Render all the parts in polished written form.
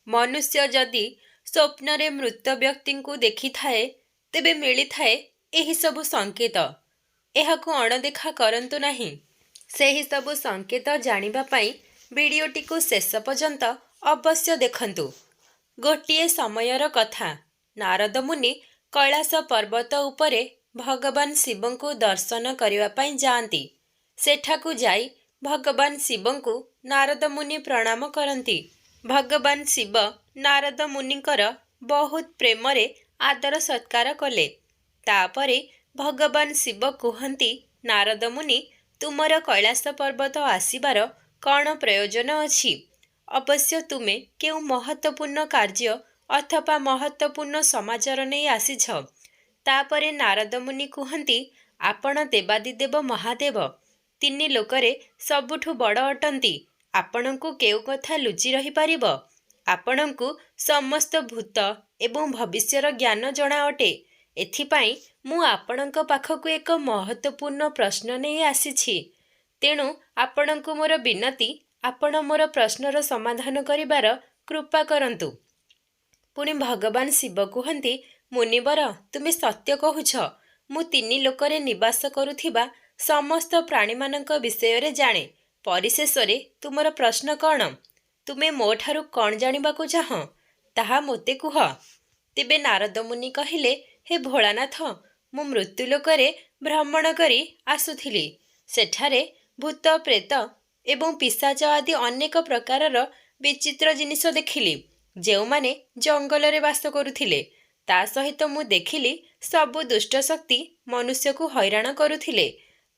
मनुष्य जदि स्वप्न मृत व्यक्ति को देखि थाए तेबे मिली थाए एही सबु संकेत। एहाकु अणदेखा करंतु नाही। सेही सबु संकेत जानिबा पाई वीडियोटी को शेष पर्यंत अवश्य देखंतु। गोटिए समयर कथा। नारद मुनि कैलास पर्वत उपरे भगवान शिव को दर्शन करने पाई जाती। सेठाकु जाई भगवान शिव को नारद मुनि प्रणाम करती। भगवान शिव नारद मुनिकर बहुत प्रेम रे आदर सत्कार कले। तापरे भगवान शिव कहती, नारद मुनि तुमर कैलास पर्वत आसीबार कौन प्रयोजन अछि? अवश्य तुमे केउ महत्वपूर्ण कार्य अथवा महत्वपूर्ण समाचार नहीं आसीछ। तापरे नारद मुनि कहती, आपण देवादिदेव महादेव तीन लोकरे सबुठु बड़ अटंती। आपणको केउ कथा लुचि रही पारिबो? आपणको समस्त भूत एवं भविष्यर ज्ञान जणा अटे। एथिपाई मु आपणको पाखकु एक महत्वपूर्ण प्रश्न नहीं आसीछि। तेणु आपणको मोर विनती, आपण मोर प्रश्नर समाधान करिबार कृपा करंतु। पुणी भगवान शिव कहती, मुनिवर तुमे सत्य कहुछ। मु तीन लोकरे निवास करुथिबा समस्त प्राणी मानक विषय रे जाने। परिशेष रे तुमर प्रश्न कौन? तुमे मो ठारु कौन जानिबाकु चाह ताहा मोते कुह। तेबे नारद मुनि कहिले, हे भोलानाथ, मु मृत्युलोकरे भ्रमण करी आसुथिली। सेठारे भूत प्रेत एवं पिशाच आदि अनेक प्रकारर विचित्र जिनिस देखिली, जेउ माने जंगल रे वास करुथिले। ता सहित मु देखिली सबु दुष्ट शक्ति मनुष्य को हैरान करुथिले,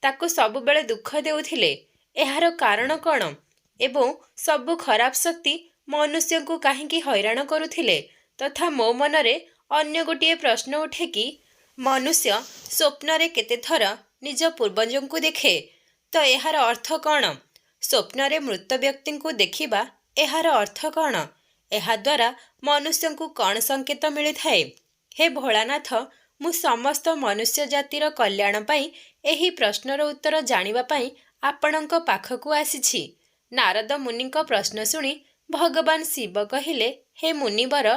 ताको सबु बेले दुख देउथिले। एहार कारण कौन? एवं सबु खराब शक्ति मनुष्य को काहींकी हैरान करुथिले? तथा मो मनरे अन्य गोटिए प्रश्न उठे कि मनुष्य स्वप्न रे केते थर निज पूर्वजों को देखे, तो एहार अर्थ कौन? स्वप्न रे मृत व्यक्ति को देखिबा एहार अर्थ कौन? एहा द्वारा मनुष्य को कौन संकेत मिली थाए? हे भोलानाथ, मु समस्त मनुष्य जातिर कल्याण पाई एही प्रश्नर उत्तर जानिबा पाई आपणक पाखकु आसीछि। नारद मुनिक प्रश्न सुनी भगवान शिव कहिले, हे मुनिवर,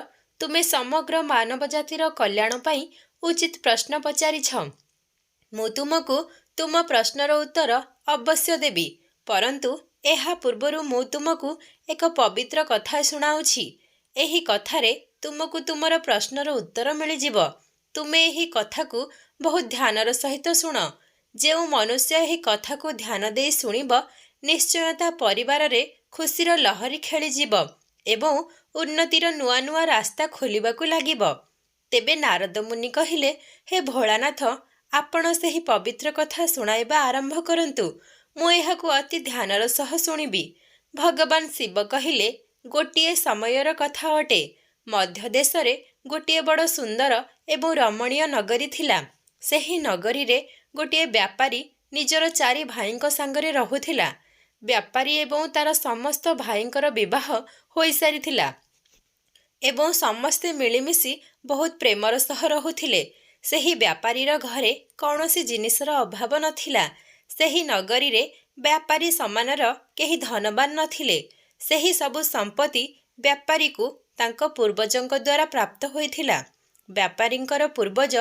तुमे समग्र मानव जातिर कल्याण पाई उचित प्रश्न पचारिछ। मु तुमको तुम प्रश्नर उत्तर अवश्य देबी, परंतु एहा पूर्वरु मु तुमको एक पवित्र कथा सुनाउछि। एही कथारे तुमको तुमर प्रश्नर उत्तर मिलिजिब। तुमे एही कथा को बहुत ध्यानर सहित शुण। जेउ मनुष्य एही कथा को ध्यान दे शुणिब, निश्चय ता परिवार रे खुशीर लहरी खेलीजिब एवं उन्नतिर नुआ नुआ रास्ता खोलिबाकु लागिब। तेबे नारद मुनि कहिले, हे भोलानाथ, आपण सेही पवित्र कथा सुनाइबा आरंभ करंतु। मु एहाकु अति ध्यानर सह शुणिबी। भगवान शिव कहिले, गोटिए समयर कथा अटे। मध्य देश रे गोटिए बड़ सुंदर एवं रमणीय नगरी थिला। सेही नगरी रे गोटिए व्यापारी निजर चारि भाईंक संगरे रहुथिला। व्यापारी एवं तार समस्त भाईंकर विवाह होई सारिथिला एवं समस्ते मिलिमिशि बहुत प्रेमर सह रहुथिले। सेही व्यापारीर घरे कौनसी जिनिसर अभाव नथिला। सेही नगरी रे व्यापारी समानर केही धनवान नथिले। सेही सबु संपत्ति व्यापारी को तांको पूर्वजंक द्वारा प्राप्त होइथिला। व्यापारींकर पूर्वज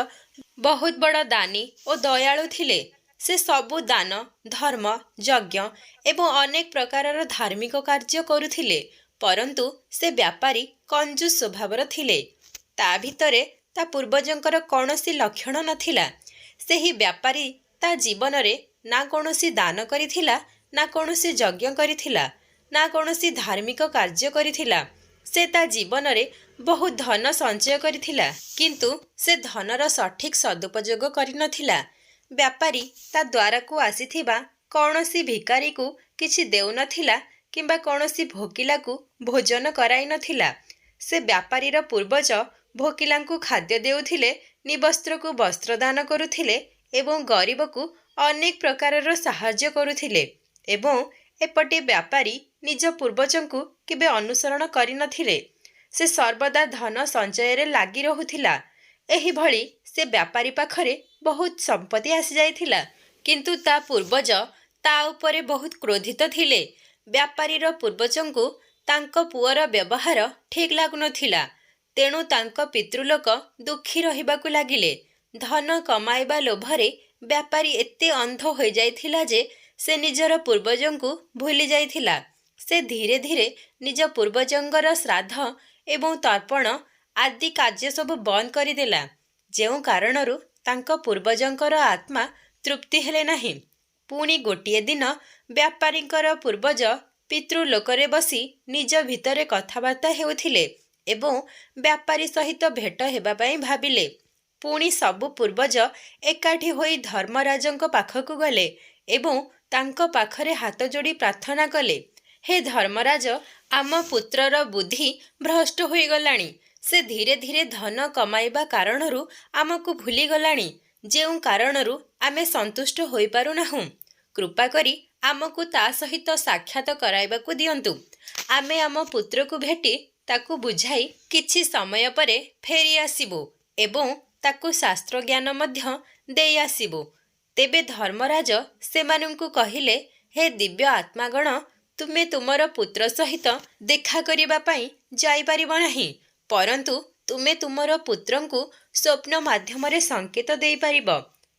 बहुत बड़ दानी और दयालु थिले। से सबु दान, धर्म, यज्ञ एवं अनेक प्रकारर धार्मिक कार्य करुथिले, परंतु से व्यापारी कंजूस स्वभावर थिले। ता भितरे ता पूर्वजंकर कौनसी लक्षण नथिला। सेही व्यापारी ता जीवन रे ना कौनसी दान करिथिला, ना कौनसी यज्ञ करिथिला, ना कौनसी धार्मिक कार्य करिथिला। से ता जीवन रे बहुत धन संचय करिथिला, किंतु से धनर सठिक सदुपयोग करिनथिला। व्यापारी ता द्वारा को आसीथिबा कौनसी भिकारी को किछि देउ नथिला किंबा कौनसी भोकिला को भोजन कराई नथिला। से व्यापारीर पूर्वज भोकिला को खाद्य देउथिले, निवस्त्र को वस्त्र दान करुथिले एवं गरीब को अनेक प्रकारर साहाय्य करुथिले। एवं एपटे व्यापारी निज पूर्वजंकु केबे अनुसरण करि नथिले। से सर्वदा धन संचय रे लागि रहुथिला। एही भଳି से व्यापारी पाखरे बहुत संपत्ति आसी जाइथिला, किंतु ता पूर्वज ता उपरे बहुत क्रोधित थिले। व्यापारीर पूर्वजंकु ତାଙ୍କ ପୁଅର ବ୍ୟବହାର ଠିକ୍ ଲାଗୁନଥିଲା। ତେଣୁ ତାଙ୍କ ପିତୃଲୋକ ଦୁଃଖୀ ରହିବାକୁ ଲାଗିଲେ। ଧନ କମାଇବା ଲୋଭରେ ବ୍ୟାପାରୀ ଏତେ ଅନ୍ଧ ହୋଇଯାଇଥିଲା ଯେ ସେ ନିଜର ପୂର୍ବଜଙ୍କୁ ଭୁଲି ଯାଇଥିଲା। ସେ ଧୀରେ ଧୀରେ ନିଜ ପୂର୍ବଜଙ୍କର ଶ୍ରାଦ୍ଧ ଏବଂ ତର୍ପଣ ଆଦି କାର୍ଯ୍ୟ ସବୁ ବନ୍ଦ କରିଦେଲା, ଯେଉଁ କାରଣରୁ ତାଙ୍କ ପୂର୍ବଜଙ୍କର ଆତ୍ମା ତୃପ୍ତି ହେଲେ ନାହିଁ। ପୁଣି ଗୋଟିଏ ଦିନ ବ୍ୟାପାରୀଙ୍କର ପୂର୍ବଜ ପିତୃଲୋକରେ ବସି ନିଜ ଭିତରେ କଥାବାର୍ତ୍ତା ହେଉଥିଲେ ଏବଂ ବ୍ୟାପାରୀ ସହିତ ଭେଟ ହେବା ପାଇଁ ଭାବିଲେ। ପୁଣି ସବୁ ପୂର୍ବଜ ଏକାଠି ହୋଇ ଧର୍ମରାଜଙ୍କ ପାଖକୁ ଗଲେ ଏବଂ ତାଙ୍କ ପାଖରେ ହାତ ଯୋଡ଼ି ପ୍ରାର୍ଥନା କଲେ, ହେ ଧର୍ମରାଜ, ଆମ ପୁତ୍ରର ବୁଦ୍ଧି ଭ୍ରଷ୍ଟ ହୋଇଗଲାଣି। ସେ ଧୀରେ ଧୀରେ ଧନ କମାଇବା କାରଣରୁ ଆମକୁ ଭୁଲିଗଲାଣି, ଯେଉଁ କାରଣରୁ ଆମେ ସନ୍ତୁଷ୍ଟ ହୋଇପାରୁନାହୁଁ। କୃପା କରି ଆମକୁ ତା ସହିତ ସାକ୍ଷାତ କରାଇବାକୁ ଦିଅନ୍ତୁ। ଆମେ ଆମ ପୁତ୍ରକୁ ଭେଟି ତାକୁ ବୁଝାଇ କିଛି ସମୟ ପରେ ଫେରି ଆସିବୁ ଏବଂ ତାକୁ ଶାସ୍ତ୍ରଜ୍ଞାନ ମଧ୍ୟ ଦେଇ ଆସିବୁ। ତେବେ ଧର୍ମରାଜ ସେମାନଙ୍କୁ କହିଲେ, ହେ ଦିବ୍ୟ ଆତ୍ମାଗଣ, ତୁମେ ତୁମର ପୁତ୍ର ସହିତ ଦେଖା କରିବା ପାଇଁ ଯାଇପାରିବ ନାହିଁ, ପରନ୍ତୁ ତୁମେ ତୁମର ପୁତ୍ରଙ୍କୁ ସ୍ୱପ୍ନ ମାଧ୍ୟମରେ ସଙ୍କେତ ଦେଇପାରିବ।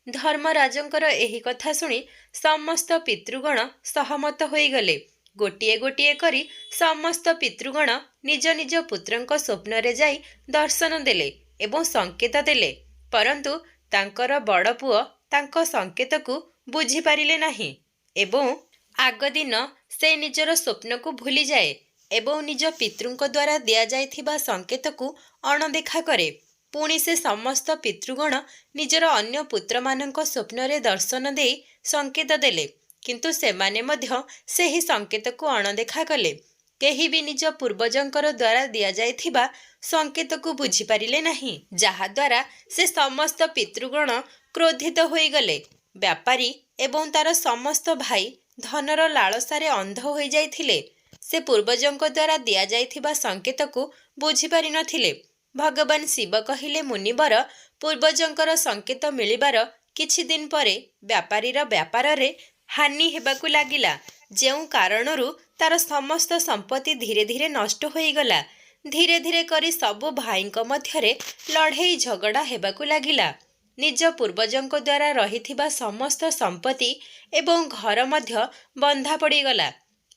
ଧର୍ମରାଜଙ୍କର ଏହି କଥା ଶୁଣି ସମସ୍ତ ପିତୃଗଣ ସହମତ ହୋଇଗଲେ। ଗୋଟିଏ ଗୋଟିଏ କରି ସମସ୍ତ ପିତୃଗଣ ନିଜ ନିଜ ପୁତ୍ରଙ୍କ ସ୍ୱପ୍ନରେ ଯାଇ ଦର୍ଶନ ଦେଲେ ଏବଂ ସଙ୍କେତ ଦେଲେ, ପରନ୍ତୁ ତାଙ୍କର ବଡ଼ ପୁଅ ତାଙ୍କ ସଙ୍କେତକୁ ବୁଝିପାରିଲେ ନାହିଁ ଏବଂ ଆଗ ଦିନ ସେ ନିଜର ସ୍ୱପ୍ନକୁ ଭୁଲିଯାଏ ଏବଂ ନିଜ ପିତୃଙ୍କ ଦ୍ୱାରା ଦିଆଯାଇଥିବା ସଙ୍କେତକୁ ଅଣଦେଖା କରେ। ପୁଣି ସେ ସମସ୍ତ ପିତୃଗଣ ନିଜର ଅନ୍ୟ ପୁତ୍ରମାନଙ୍କ ସ୍ୱପ୍ନରେ ଦର୍ଶନ ଦେଇ ସଙ୍କେତ ଦେଲେ, କିନ୍ତୁ ସେମାନେ ମଧ୍ୟ ସେହି ସଙ୍କେତକୁ ଅଣଦେଖା କଲେ। କେହି ବି ନିଜ ପୂର୍ବଜଙ୍କର ଦ୍ୱାରା ଦିଆଯାଇଥିବା ସଙ୍କେତକୁ ବୁଝିପାରିଲେ ନାହିଁ, ଯାହାଦ୍ୱାରା ସେ ସମସ୍ତ ପିତୃଗଣ କ୍ରୋଧିତ ହୋଇଗଲେ। ବ୍ୟାପାରୀ ଏବଂ ତାର ସମସ୍ତ ଭାଇ ଧନର ଲାଳସାରେ ଅନ୍ଧ ହୋଇଯାଇଥିଲେ। ସେ ପୂର୍ବଜଙ୍କ ଦ୍ୱାରା ଦିଆଯାଇଥିବା ସଙ୍କେତକୁ ବୁଝିପାରିନଥିଲେ। ଭଗବାନ ଶିବ କହିଲେ, ମୁନିବର, ପୂର୍ବଜଙ୍କର ସଙ୍କେତ ମିଳିବାର କିଛି ଦିନ ପରେ ବ୍ୟାପାରୀର ବ୍ୟାପାରରେ ହାନି ହେବାକୁ ଲାଗିଲା, ଯେଉଁ କାରଣରୁ ତାର ସମସ୍ତ ସମ୍ପତ୍ତି ଧୀରେ ଧୀରେ ନଷ୍ଟ ହୋଇଗଲା। ଧୀରେ ଧୀରେ କରି ସବୁ ଭାଇଙ୍କ ମଧ୍ୟରେ ଲଢ଼େଇ ଝଗଡ଼ା ହେବାକୁ ଲାଗିଲା। ନିଜ ପୂର୍ବଜଙ୍କ ଦ୍ୱାରା ରହିଥିବା ସମସ୍ତ ସମ୍ପତ୍ତି ଏବଂ ଘର ମଧ୍ୟ ବନ୍ଧା ପଡ଼ିଗଲା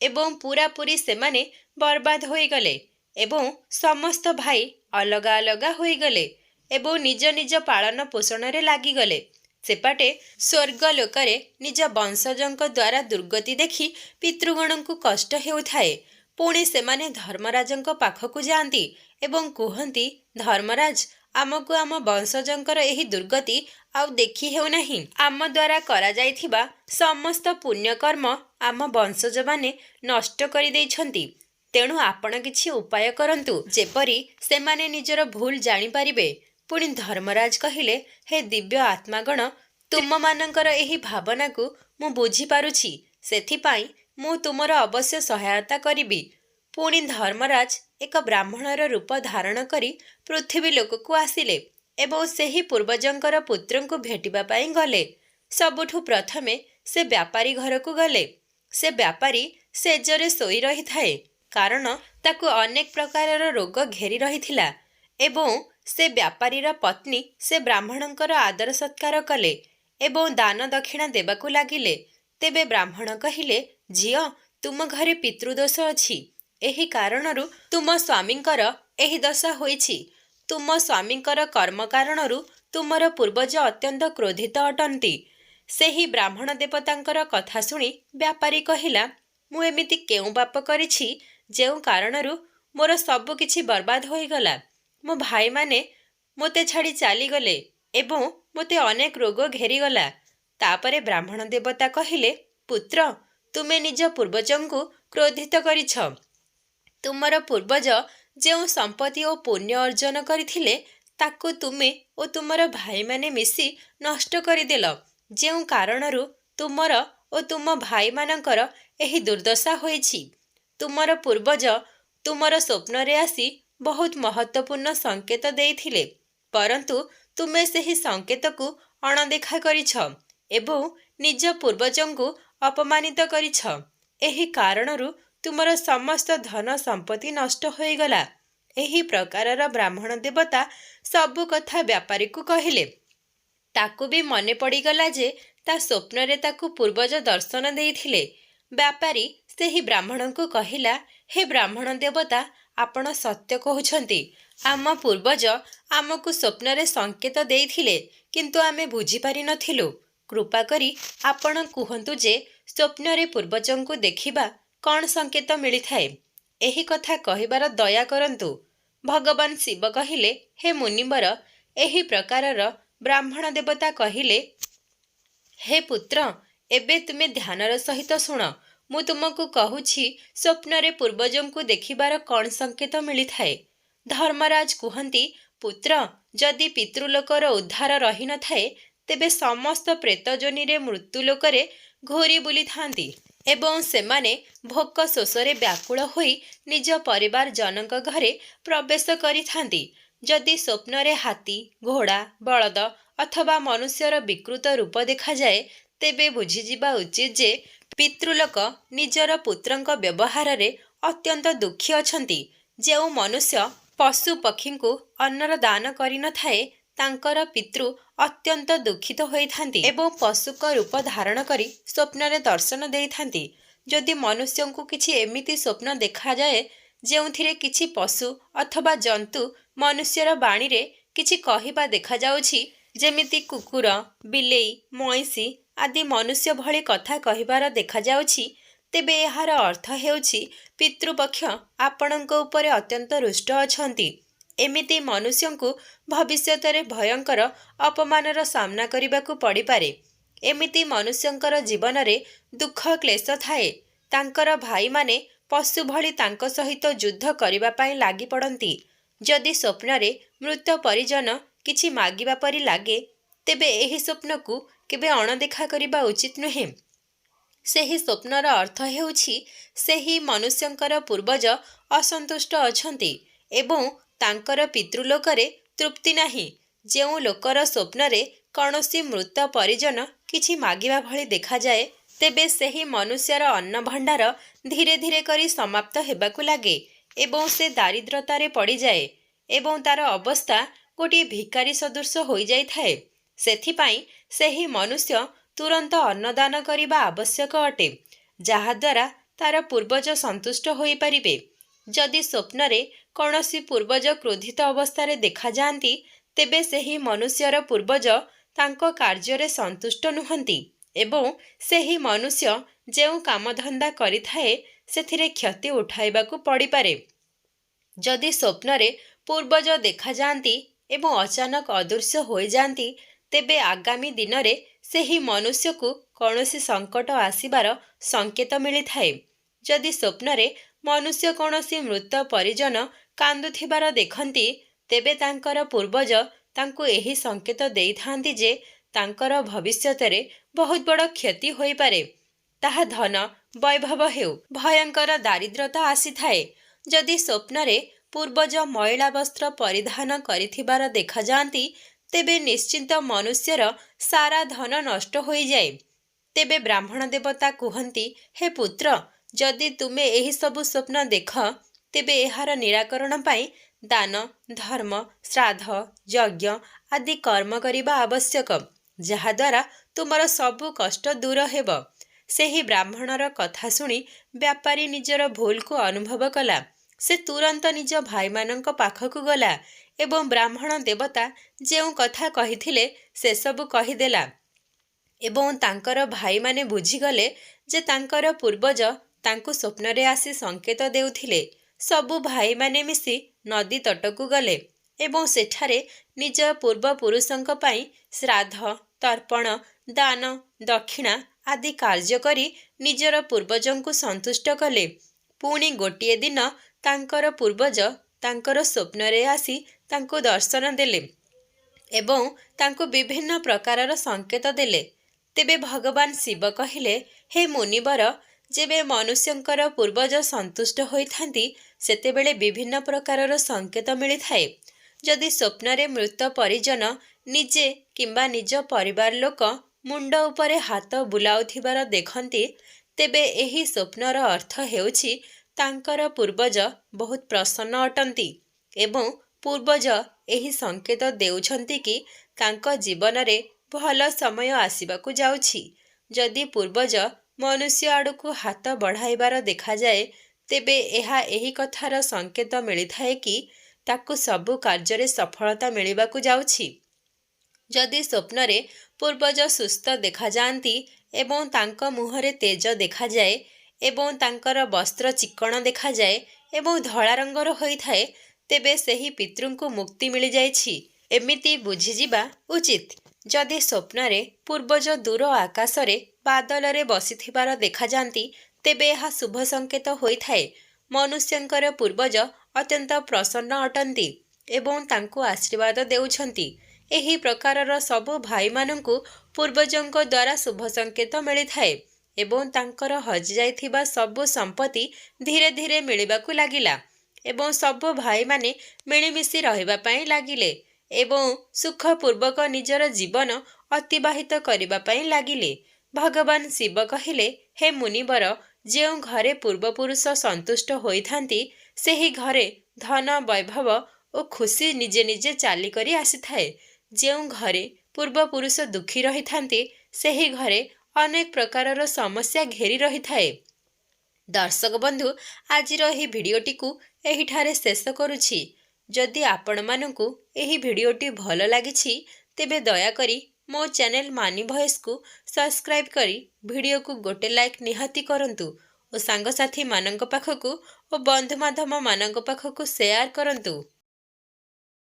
ଏବଂ ପୂରାପୂରି ସେମାନେ ବର୍ବାଦ ହୋଇଗଲେ ଏବଂ ସମସ୍ତ ଭାଇ ଅଲଗା ଅଲଗା ହୋଇଗଲେ ଏବଂ ନିଜ ନିଜ ପାଳନ ପୋଷଣରେ ଲାଗିଗଲେ। ସେପଟେ ସ୍ୱର୍ଗ ଲୋକରେ ନିଜ ବଂଶଜଙ୍କ ଦ୍ୱାରା ଦୁର୍ଗତି ଦେଖି ପିତୃଗଣଙ୍କୁ କଷ୍ଟ ହେଉଥାଏ। ପୁଣି ସେମାନେ ଧର୍ମରାଜଙ୍କ ପାଖକୁ ଯାଆନ୍ତି ଏବଂ କୁହନ୍ତି, ଧର୍ମରାଜ, ଆମକୁ ଆମ ବଂଶଜଙ୍କର ଏହି ଦୁର୍ଗତି ଆଉ ଦେଖି ହେଉନାହିଁ। ଆମ ଦ୍ୱାରା କରାଯାଇଥିବା ସମସ୍ତ ପୁଣ୍ୟକର୍ମ ଆମ ବଂଶଜମାନେ ନଷ୍ଟ କରିଦେଇଛନ୍ତି। ତେଣୁ ଆପଣ କିଛି ଉପାୟ କରନ୍ତୁ, ଯେପରି ସେମାନେ ନିଜର ଭୁଲ ଜାଣିପାରିବେ। ପୁଣି ଧର୍ମରାଜ କହିଲେ, ହେ ଦିବ୍ୟ ଆତ୍ମାଗଣ, ତୁମମାନଙ୍କର ଏହି ଭାବନାକୁ ମୁଁ ବୁଝିପାରୁଛି, ସେଥିପାଇଁ ମୁଁ ତୁମର ଅବଶ୍ୟ ସହାୟତା କରିବି। ପୁଣି ଧର୍ମରାଜ ଏକ ବ୍ରାହ୍ମଣର ରୂପ ଧାରଣ କରି ପୃଥିବୀ ଲୋକକୁ ଆସିଲେ ଏବଂ ସେହି ପୂର୍ବଜଙ୍କର ପୁତ୍ରଙ୍କୁ ଭେଟିବା ପାଇଁ ଗଲେ। ସବୁଠୁ ପ୍ରଥମେ ସେ ବ୍ୟାପାରୀ ଘରକୁ ଗଲେ। ସେ ବ୍ୟାପାରୀ ଶେଯରେ ଶୋଇ ରହିଥାଏ, କାରଣ ତାକୁ ଅନେକ ପ୍ରକାରର ରୋଗ ଘେରି ରହିଥିଲା ଏବଂ ସେ ବ୍ୟାପାରୀର ପତ୍ନୀ ସେ ବ୍ରାହ୍ମଣଙ୍କର ଆଦର ସତ୍କାର କଲେ ଏବଂ ଦାନ ଦକ୍ଷିଣା ଦେବାକୁ ଲାଗିଲେ। ତେବେ ବ୍ରାହ୍ମଣ କହିଲେ, ଝିଅ, ତୁମ ଘରେ ପିତୃଦୋଷ ଅଛି। ଏହି କାରଣରୁ ତୁମ ସ୍ୱାମୀଙ୍କର ଏହି ଦଶା ହୋଇଛି। ତୁମ ସ୍ୱାମୀଙ୍କର କର୍ମ କାରଣରୁ ତୁମର ପୂର୍ବଜ ଅତ୍ୟନ୍ତ କ୍ରୋଧିତ ଅଟନ୍ତି। ସେହି ବ୍ରାହ୍ମଣ ଦେବତାଙ୍କର କଥା ଶୁଣି ବ୍ୟାପାରୀ କହିଲା, ମୁଁ ଏମିତି କେଉଁ ପାପ କରିଛି ଯେଉଁ କାରଣରୁ ମୋର ସବୁ କିଛି ବର୍ବାଦ ହୋଇଗଲା? ମୋ ଭାଇମାନେ ମୋତେ ଛାଡ଼ି ଚାଲିଗଲେ ଏବଂ ମୋତେ ଅନେକ ରୋଗ ଘେରିଗଲା। ତାପରେ ବ୍ରାହ୍ମଣ ଦେବତା କହିଲେ, ପୁତ୍ର, ତୁମେ ନିଜ ପୂର୍ବଜଙ୍କୁ କ୍ରୋଧିତ କରିଛ। ତୁମର ପୂର୍ବଜ ଯେଉଁ ସମ୍ପତ୍ତି ଓ ପୁଣ୍ୟ ଅର୍ଜନ କରିଥିଲେ, ତାକୁ ତୁମେ ଓ ତୁମର ଭାଇମାନେ ମିଶି ନଷ୍ଟ କରିଦେଲ, ଯେଉଁ କାରଣରୁ ତୁମର ଓ ତୁମ ଭାଇମାନଙ୍କର ଏହି ଦୁର୍ଦ୍ଦଶା ହୋଇଛି। ତୁମର ପୂର୍ବଜ ତୁମର ସ୍ୱପ୍ନରେ ଆସି ବହୁତ ମହତ୍ତ୍ୱପୂର୍ଣ୍ଣ ସଙ୍କେତ ଦେଇଥିଲେ, ପରନ୍ତୁ ତୁମେ ସେହି ସଙ୍କେତକୁ ଅଣଦେଖା କରିଛ ଏବଂ ନିଜ ପୂର୍ବଜଙ୍କୁ ଅପମାନିତ କରିଛ। ଏହି କାରଣରୁ ତୁମର ସମସ୍ତ ଧନ ସମ୍ପତ୍ତି ନଷ୍ଟ ହୋଇଗଲା। ଏହି ପ୍ରକାରର ବ୍ରାହ୍ମଣ ଦେବତା ସବୁ କଥା ବ୍ୟାପାରୀକୁ କହିଲେ। ତାକୁ ବି ମନେ ପଡ଼ିଗଲା ଯେ ତା ସ୍ୱପ୍ନରେ ତାକୁ ପୂର୍ବଜ ଦର୍ଶନ ଦେଇଥିଲେ। ବ୍ୟାପାରୀ ସେହି ବ୍ରାହ୍ମଣଙ୍କୁ କହିଲା, ହେ ବ୍ରାହ୍ମଣ ଦେବତା, ଆପଣ ସତ୍ୟ କହୁଛନ୍ତି। ଆମ ପୂର୍ବଜ ଆମକୁ ସ୍ୱପ୍ନରେ ସଙ୍କେତ ଦେଇଥିଲେ, କିନ୍ତୁ ଆମେ ବୁଝିପାରିନଥିଲୁ। କୃପା କରି ଆପଣ କୁହନ୍ତୁ ଯେ ସ୍ୱପ୍ନରେ ପୂର୍ବଜଙ୍କୁ ଦେଖିବା କ'ଣ ସଙ୍କେତ ମିଳିଥାଏ? ଏହି କଥା କହିବାର ଦୟା କରନ୍ତୁ। ଭଗବାନ ଶିବ କହିଲେ, ହେ ମୁନିବର, ଏହି ପ୍ରକାରର ବ୍ରାହ୍ମଣ ଦେବତା କହିଲେ, ହେ ପୁତ୍ର, ଏବେ ତୁମେ ଧ୍ୟାନର ସହିତ ଶୁଣ। ମୁଁ ତୁମକୁ କହୁଛି ସ୍ୱପ୍ନରେ ପୂର୍ବଜଙ୍କୁ ଦେଖିବାର କ'ଣ ସଙ୍କେତ ମିଳିଥାଏ। ଧର୍ମରାଜ କୁହନ୍ତି, ପୁତ୍ର, ଯଦି ପିତୃଲୋକର ଉଦ୍ଧାର ରହିନଥାଏ ତେବେ ସମସ୍ତ ପ୍ରେତ ଯୋନିରେ ମୃତ୍ୟୁଲୋକରେ ଘୂରି ବୁଲିଥାନ୍ତି ଏବଂ ସେମାନେ ଭୋକ ଶୋଷରେ ବ୍ୟାକୁଳ ହୋଇ ନିଜ ପରିବାରଜନଙ୍କ ଘରେ ପ୍ରବେଶ କରିଥାନ୍ତି। ଯଦି ସ୍ୱପ୍ନରେ ହାତୀ, ଘୋଡ଼ା, ବଳଦ ଅଥବା ମନୁଷ୍ୟର ବିକୃତ ରୂପ ଦେଖାଯାଏ, ତେବେ ବୁଝିଯିବା ଉଚିତ ଯେ ପିତୃଲୋକ ନିଜର ପୁତ୍ରଙ୍କ ବ୍ୟବହାରରେ ଅତ୍ୟନ୍ତ ଦୁଃଖୀ ଅଛନ୍ତି। ଯେଉଁ ମନୁଷ୍ୟ ପଶୁ ପକ୍ଷୀଙ୍କୁ ଅନ୍ନର ଦାନ କରିନଥାଏ, ତାଙ୍କର ପିତୃ ଅତ୍ୟନ୍ତ ଦୁଃଖିତ ହୋଇଥାନ୍ତି ଏବଂ ପଶୁଙ୍କ ରୂପ ଧାରଣ କରି ସ୍ୱପ୍ନରେ ଦର୍ଶନ ଦେଇଥାନ୍ତି। ଯଦି ମନୁଷ୍ୟଙ୍କୁ କିଛି ଏମିତି ସ୍ୱପ୍ନ ଦେଖାଯାଏ ଯେଉଁଥିରେ କିଛି ପଶୁ ଅଥବା ଜନ୍ତୁ ମନୁଷ୍ୟର ବାଣୀରେ କିଛି କହିବା ଦେଖାଯାଉଛି, ଯେମିତି କୁକୁର, ବିଲେଇ, ମଇଁଷି ଆଦି ମନୁଷ୍ୟ ଭଳି କଥା କହିବାର ଦେଖାଯାଉଛି, ତେବେ ଏହାର ଅର୍ଥ ହେଉଛି ପିତୃପକ୍ଷ ଆପଣଙ୍କ ଉପରେ ଅତ୍ୟନ୍ତ ରୁଷ୍ଟ ଅଛନ୍ତି। ଏମିତି ମନୁଷ୍ୟଙ୍କୁ ଭବିଷ୍ୟତରେ ଭୟଙ୍କର ଅପମାନର ସାମ୍ନା କରିବାକୁ ପଡ଼ିପାରେ। ଏମିତି ମନୁଷ୍ୟଙ୍କର ଜୀବନରେ ଦୁଃଖ କ୍ଲେଶ ଥାଏ। ତାଙ୍କର ଭାଇମାନେ ପଶୁ ଭଳି ତାଙ୍କ ସହିତ ଯୁଦ୍ଧ କରିବା ପାଇଁ ଲାଗି ପଡ଼ନ୍ତି। ଯଦି ସ୍ୱପ୍ନରେ ମୃତ ପରିଜନ କିଛି ମାଗିବା ପରି ଲାଗେ, ତେବେ ଏହି ସ୍ୱପ୍ନକୁ କେବେ ଅଣଦେଖା କରିବା ଉଚିତ ନୁହେଁ। ସେହି ସ୍ୱପ୍ନର ଅର୍ଥ ହେଉଛି ସେହି ମନୁଷ୍ୟଙ୍କର ପୂର୍ବଜ ଅସନ୍ତୁଷ୍ଟ ଅଛନ୍ତି ଏବଂ ତାଙ୍କର ପିତୃଲୋକରେ ତୃପ୍ତି ନାହିଁ। ଯେଉଁ ଲୋକର ସ୍ୱପ୍ନରେ କୌଣସି ମୃତ ପରିଜନ କିଛି ମାଗିବା ଭଳି ଦେଖାଯାଏ, ତେବେ ସେହି ମନୁଷ୍ୟର ଅନ୍ନଭଣ୍ଡାର ଧୀରେ ଧୀରେ କରି ସମାପ୍ତ ହେବାକୁ ଲାଗେ ଏବଂ ସେ ଦାରିଦ୍ର୍ୟତାରେ ପଡ଼ିଯାଏ ଏବଂ ତାର ଅବସ୍ଥା ଗୋଟିଏ ଭିକାରୀ ସଦୃଶ ହୋଇଯାଇଥାଏ। ସେଥିପାଇଁ ସେହି ମନୁଷ୍ୟ ତୁରନ୍ତ ଅନ୍ନଦାନ କରିବା ଆବଶ୍ୟକ ଅଟେ, ଯାହାଦ୍ୱାରା ତାର ପୂର୍ବଜ ସନ୍ତୁଷ୍ଟ ହୋଇପାରିବେ। ଯଦି ସ୍ୱପ୍ନରେ କୌଣସି ପୂର୍ବଜ କ୍ରୋଧିତ ଅବସ୍ଥାରେ ଦେଖାଯାଆନ୍ତି, ତେବେ ସେହି ମନୁଷ୍ୟର ପୂର୍ବଜ ତାଙ୍କ କାର୍ଯ୍ୟରେ ସନ୍ତୁଷ୍ଟ ନୁହନ୍ତି ଏବଂ ସେହି ମନୁଷ୍ୟ ଯେଉଁ କାମଧନ୍ଦା କରିଥାଏ ସେଥିରେ କ୍ଷତି ଉଠାଇବାକୁ ପଡ଼ିପାରେ। ଯଦି ସ୍ୱପ୍ନରେ ପୂର୍ବଜ ଦେଖାଯାଆନ୍ତି ଏବଂ ଅଚାନକ ଅଦୃଶ୍ୟ ହୋଇଯାଆନ୍ତି, ତେବେ ଆଗାମୀ ଦିନରେ ସେହି ମନୁଷ୍ୟକୁ କୌଣସି ସଙ୍କଟ ଆସିବାର ସଙ୍କେତ ମିଳିଥାଏ। ଯଦି ସ୍ୱପ୍ନରେ ମନୁଷ୍ୟ କୌଣସି ମୃତ ପରିଜନ କାନ୍ଦୁଥିବାର ଦେଖନ୍ତି, ତେବେ ତାଙ୍କର ପୂର୍ବଜ ତାଙ୍କୁ ଏହି ସଙ୍କେତ ଦେଇଥାନ୍ତି ଯେ ତାଙ୍କର ଭବିଷ୍ୟତରେ ବହୁତ ବଡ଼ କ୍ଷତି ହୋଇପାରେ। ତାହା ଧନ, ବୈଭବ ହେଉ, ଭୟଙ୍କର ଦାରିଦ୍ର୍ୟତା ଆସିଥାଏ। ଯଦି ସ୍ୱପ୍ନରେ ପୂର୍ବଜ ମଇଳା ବସ୍ତ୍ର ପରିଧାନ କରିଥିବାର ଦେଖାଯାଆନ୍ତି, ତେବେ ନିଶ୍ଚିନ୍ତ ମନୁଷ୍ୟର ସାରା ଧନ ନଷ୍ଟ ହୋଇଯାଏ। ତେବେ ବ୍ରାହ୍ମଣ ଦେବତା କୁହନ୍ତି, ହେ ପୁତ୍ର, ଯଦି ତୁମେ ଏହି ସବୁ ସ୍ୱପ୍ନ ଦେଖ, ତେବେ ଏହାର ନିରାକରଣ ପାଇଁ ଦାନ, ଧର୍ମ, ଶ୍ରାଦ୍ଧ, ଯଜ୍ଞ ଆଦି କର୍ମ କରିବା ଆବଶ୍ୟକ, ଯାହାଦ୍ୱାରା ତୁମର ସବୁ କଷ୍ଟ ଦୂର ହେବ। ସେହି ବ୍ରାହ୍ମଣର କଥା ଶୁଣି ବ୍ୟାପାରୀ ନିଜର ଭୁଲକୁ ଅନୁଭବ କଲା। ସେ ତୁରନ୍ତ ନିଜ ଭାଇମାନଙ୍କ ପାଖକୁ ଗଲା ଏବଂ ବ୍ରାହ୍ମଣ ଦେବତା ଯେଉଁ କଥା କହିଥିଲେ ସେସବୁ କହିଦେଲା ଏବଂ ତାଙ୍କର ଭାଇମାନେ ବୁଝିଗଲେ ଯେ ତାଙ୍କର ପୂର୍ବଜ ତାଙ୍କୁ ସ୍ୱପ୍ନରେ ଆସି ସଙ୍କେତ ଦେଉଥିଲେ। ସବୁ ଭାଇମାନେ ମିଶି ନଦୀ ତଟକୁ ଗଲେ ଏବଂ ସେଠାରେ ନିଜ ପୂର୍ବପୁରୁଷଙ୍କ ପାଇଁ ଶ୍ରାଦ୍ଧ, ତର୍ପଣ, ଦାନ, ଦକ୍ଷିଣା ଆଦି କାର୍ଯ୍ୟ କରି ନିଜର ପୂର୍ବଜଙ୍କୁ ସନ୍ତୁଷ୍ଟ କଲେ। ପୁଣି ଗୋଟିଏ ଦିନ ତାଙ୍କର ପୂର୍ବଜ ତାଙ୍କର ସ୍ୱପ୍ନରେ ଆସି ତାଙ୍କୁ ଦର୍ଶନ ଦେଲେ ଏବଂ ତାଙ୍କୁ ବିଭିନ୍ନ ପ୍ରକାରର ସଙ୍କେତ ଦେଲେ। ତେବେ ଭଗବାନ ଶିବ କହିଲେ, ହେ ମୁନିବର, ଯେବେ ମନୁଷ୍ୟଙ୍କର ପୂର୍ବଜ ସନ୍ତୁଷ୍ଟ ହୋଇଥାନ୍ତି, ସେତେବେଳେ ବିଭିନ୍ନ ପ୍ରକାରର ସଙ୍କେତ ମିଳିଥାଏ। ଯଦି ସ୍ୱପ୍ନରେ ମୃତ ପରିଜନ ନିଜେ କିମ୍ବା ନିଜ ପରିବାର ଲୋକ ମୁଣ୍ଡ ଉପରେ ହାତ ବୁଲାଉଥିବାର ଦେଖନ୍ତି, ତେବେ ଏହି ସ୍ୱପ୍ନର ଅର୍ଥ ହେଉଛି ତାଙ୍କର ପୂର୍ବଜ ବହୁତ ପ୍ରସନ୍ନ ଅଟନ୍ତି ଏବଂ ପୂର୍ବଜ ଏହି ସଂକେତ ଦେଉଛନ୍ତି କି ତାଙ୍କ ଜୀବନରେ ଭଲ ସମୟ ଆସିବାକୁ ଯାଉଛି। ଯଦି ପୂର୍ବଜ ମନୁଷ୍ୟ ଆଡ଼କୁ ହାତ ବଢ଼ାଇବାର ଦେଖାଯାଏ, ତେବେ ଏହା ଏହି କଥାର ସଂକେତ ମିଳିଥାଏ କି ତାକୁ ସବୁ କାର୍ଯ୍ୟରେ ସଫଳତା ମିଳିବାକୁ ଯାଉଛି। ଯଦି ସ୍ୱପ୍ନରେ ପୂର୍ବଜ ସୁସ୍ଥ ଦେଖାଯାଆନ୍ତି ଏବଂ ତାଙ୍କ ମୁହଁରେ ତେଜ ଦେଖାଯାଏ ଏବଂ ତାଙ୍କର ବସ୍ତ୍ର ଚିକ୍କଣ ଦେଖାଯାଏ ଏବଂ ଧଳା ରଙ୍ଗର ହୋଇଥାଏ, ତେବେ ସେହି ପିତୃଙ୍କୁ ମୁକ୍ତି ମିଳିଯାଇଛି ଏମିତି ବୁଝିଯିବା ଉଚିତ। ଯଦି ସ୍ୱପ୍ନରେ ପୂର୍ବଜ ଦୂର ଆକାଶରେ ବାଦଲରେ ବସିଥିବାର ଦେଖାଯାଆନ୍ତି, ତେବେ ଏହା ଶୁଭ ସଂକେତ ହୋଇଥାଏ। ମନୁଷ୍ୟଙ୍କର ପୂର୍ବଜ ଅତ୍ୟନ୍ତ ପ୍ରସନ୍ନ ଅଟନ୍ତି ଏବଂ ତାଙ୍କୁ ଆଶୀର୍ବାଦ ଦେଉଛନ୍ତି। ଏହି ପ୍ରକାରର ସବୁ ଭାଇମାନଙ୍କୁ ପୂର୍ବଜଙ୍କ ଦ୍ୱାରା ଶୁଭ ସଂକେତ ମିଳିଥାଏ ଏବଂ ତାଙ୍କର ହଜିଯାଇଥିବା ସବୁ ସମ୍ପତ୍ତି ଧୀରେ ଧୀରେ ମିଳିବାକୁ ଲାଗିଲା ଏବଂ ସବୁ ଭାଇମାନେ ମିଳିମିଶି ରହିବା ପାଇଁ ଲାଗିଲେ ଏବଂ ସୁଖପୂର୍ବକ ନିଜର ଜୀବନ ଅତିବାହିତ କରିବା ପାଇଁ ଲାଗିଲେ। ଭଗବାନ ଶିବ କହିଲେ, ହେ ମୁନିବର, ଯେଉଁ ଘରେ ପୂର୍ବପୁରୁଷ ସନ୍ତୁଷ୍ଟ ହୋଇଥାନ୍ତି, ସେହି ଘରେ ଧନ ବୈଭବ ଓ ଖୁସି ନିଜେ ନିଜେ ଚାଲିକରି ଆସିଥାଏ। ଯେଉଁ ଘରେ ପୂର୍ବପୁରୁଷ ଦୁଃଖୀ ରହିଥାନ୍ତି, ସେହି ଘରେ ଅନେକ ପ୍ରକାରର ସମସ୍ୟା ଘେରି ରହିଥାଏ। ଦର୍ଶକ ବନ୍ଧୁ, ଆଜିର ଏହି ଭିଡ଼ିଓଟିକୁ ଏହିଠାରେ ଶେଷ କରୁଛି। ଯଦି ଆପଣମାନଙ୍କୁ ଏହି ଭିଡ଼ିଓଟି ଭଲ ଲାଗିଛି, ତେବେ ଦୟାକରି ମୋ ଚ୍ୟାନେଲ ମାନି ଭଏସ୍କୁ ସବସ୍କ୍ରାଇବ୍ କରି ଭିଡ଼ିଓକୁ ଗୋଟେ ଲାଇକ୍ ନିହାତି କରନ୍ତୁ ଓ ସାଙ୍ଗସାଥୀମାନଙ୍କ ପାଖକୁ ଓ ବନ୍ଧୁବାନ୍ଧବମାନଙ୍କ ପାଖକୁ ସେୟାର କରନ୍ତୁ।